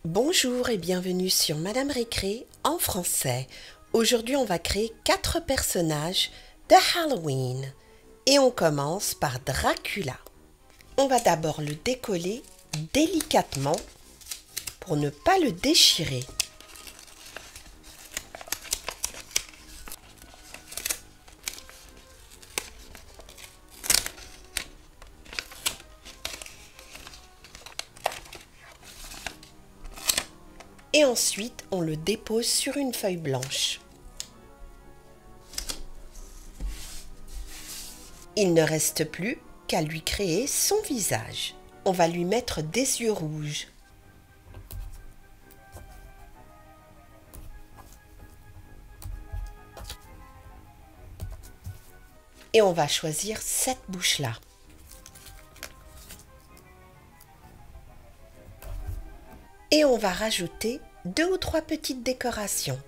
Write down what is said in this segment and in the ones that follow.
Bonjour et bienvenue sur Madame Récré en français. Aujourd'hui, on va créer 4 personnages de Halloween. Et on commence par Dracula. On va d'abord le décoller délicatement pour ne pas le déchirer. Et ensuite, on le dépose sur une feuille blanche. Il ne reste plus qu'à lui créer son visage. On va lui mettre des yeux rouges. Et on va choisir cette bouche-là. Et on va rajouter 2 ou 3 petites décorations.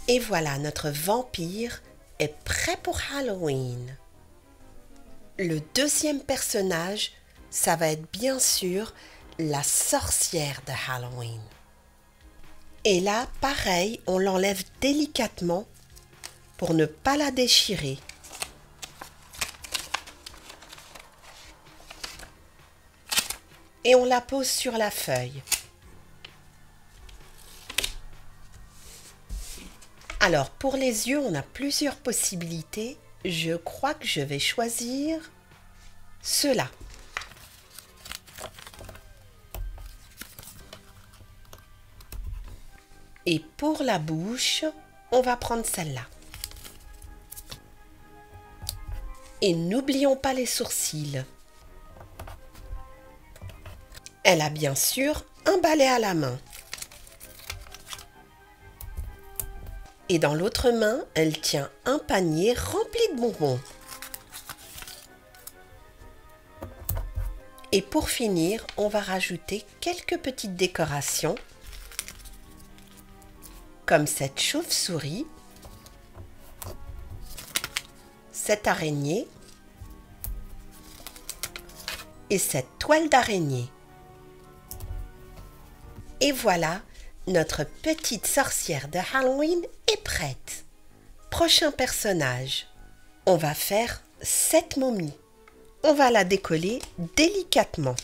Et voilà, notre vampire est prêt pour Halloween. Le deuxième personnage, ça va être bien sûr la sorcière de Halloween. Et là, pareil, on l'enlève délicatement pour ne pas la déchirer. Et on la pose sur la feuille. Alors, pour les yeux, on a plusieurs possibilités. Je crois que je vais choisir ceux-là. Et pour la bouche, on va prendre celle-là. Et n'oublions pas les sourcils. Elle a bien sûr un balai à la main. Et dans l'autre main, elle tient un panier rempli de bonbons. Et pour finir, on va rajouter quelques petites décorations, comme cette chauve-souris, cette araignée et cette toile d'araignée. Et voilà, notre petite sorcière de Halloween est prête. Prochain personnage, on va faire cette momie. On va la décoller délicatement.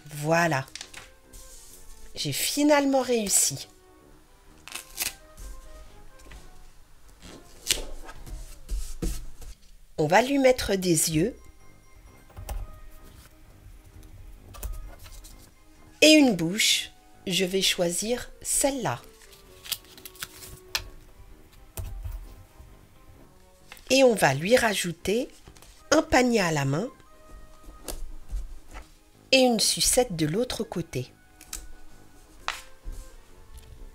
Voilà, j'ai finalement réussi. On va lui mettre des yeux et une bouche. Je vais choisir celle-là. Et on va lui rajouter un panier à la main et une sucette de l'autre côté.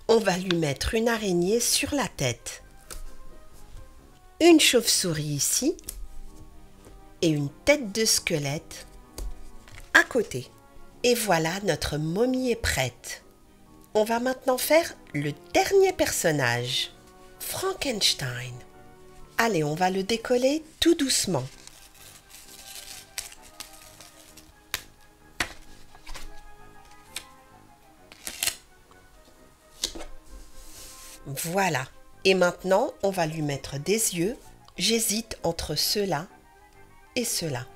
On va lui mettre une araignée sur la tête, une chauve-souris ici et une tête de squelette à côté. Et voilà, notre momie est prête. On va maintenant faire le dernier personnage, Frankenstein. Allez, on va le décoller tout doucement. Voilà. Et maintenant, on va lui mettre des yeux. J'hésite entre ceux-là et ceux-là.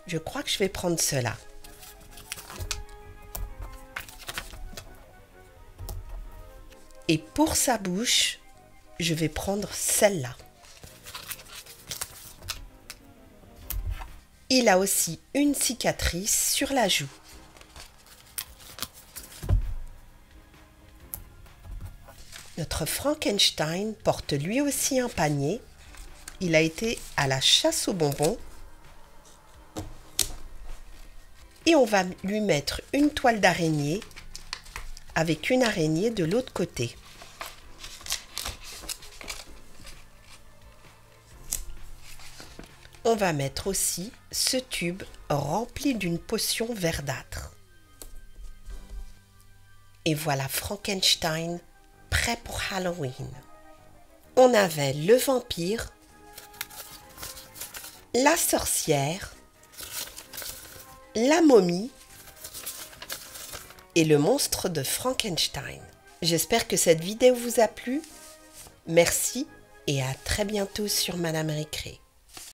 Je crois que je vais prendre ceux-là. Et pour sa bouche, je vais prendre celle-là. Il a aussi une cicatrice sur la joue. Notre Frankenstein porte lui aussi un panier. Il a été à la chasse aux bonbons. Et on va lui mettre une toile d'araignée avec une araignée de l'autre côté. On va mettre aussi ce tube rempli d'une potion verdâtre. Et voilà Frankenstein prêt pour Halloween. On avait le vampire, la sorcière, la momie et le monstre de Frankenstein. J'espère que cette vidéo vous a plu. Merci et à très bientôt sur Madame Récré.